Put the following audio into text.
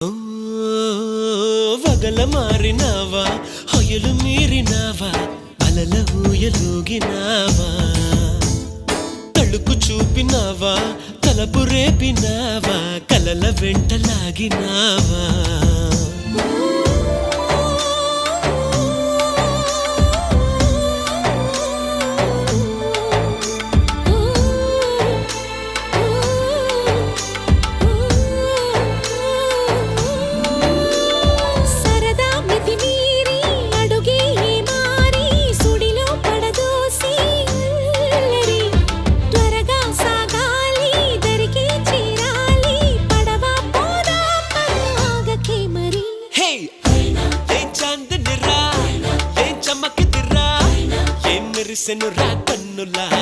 ఓ వగల మారినావా హొయలు మీరినావా అలల ఊయలూగినావా తళుకు చూపినావా తలపు రేపినావా కలల వెంటలాగినావా మెరిసెను రా కన్నులా